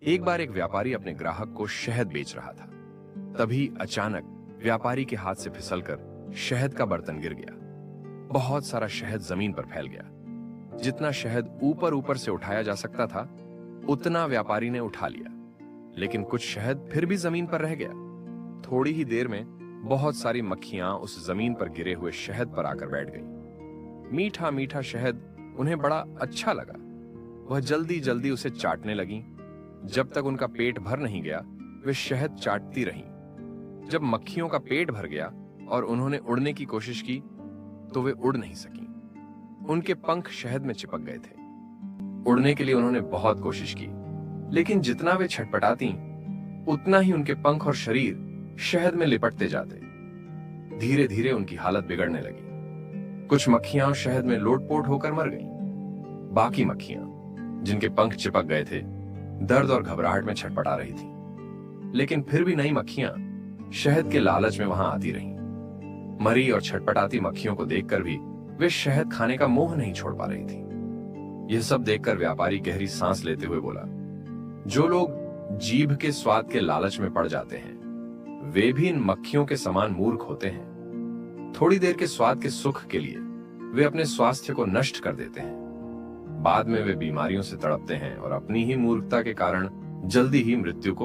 एक बार एक व्यापारी अपने ग्राहक को शहद बेच रहा था। तभी अचानक व्यापारी के हाथ से फिसलकर शहद का बर्तन गिर गया। बहुत सारा शहद जमीन पर फैल गया। जितना शहद ऊपर ऊपर से उठाया जा सकता था, उतना व्यापारी ने उठा लिया, लेकिन कुछ शहद फिर भी जमीन पर रह गया। थोड़ी ही देर में बहुत सारी मक्खियां उस जमीन पर गिरे हुए शहद पर आकर बैठ गईं। मीठा मीठा शहद उन्हें बड़ा अच्छा लगा। वह जल्दी जल्दी उसे चाटने लगीं। जब तक उनका पेट भर नहीं गया, वे शहद चाटती रहीं। जब मक्खियों का पेट भर गया और उन्होंने उड़ने की कोशिश की, तो वे उड़ नहीं सकीं। उनके पंख शहद में चिपक गए थे। उड़ने के लिए उन्होंने बहुत कोशिश की, लेकिन जितना वे छटपटाती, उतना ही उनके पंख और शरीर शहद में लिपटते जाते। धीरे धीरे उनकी हालत बिगड़ने लगी। कुछ मक्खियां शहद में लोटपोट होकर मर गईं। बाकी मक्खियां, जिनके पंख चिपक गए थे, दर्द और घबराहट में छटपटा रही थीं। लेकिन फिर भी नई मक्खियां शहद के लालच में वहां आती रहीं। मरी और छटपटाती मक्खियों को देखकर भी वे शहद खाने का मोह नहीं छोड़ पा रही थीं। यह सब देखकर व्यापारी गहरी सांस लेते हुए बोला, जो लोग जीभ के स्वाद के लालच में पड़ जाते हैं, वे भी इन मक्खियों के समान मूर्ख होते हैं। थोड़ी देर के स्वाद के सुख के लिए वे अपने स्वास्थ्य को नष्ट कर देते हैं। बाद में वे बीमारियों से तड़पते हैं और अपनी ही मूर्खता के कारण जल्दी ही मृत्यु को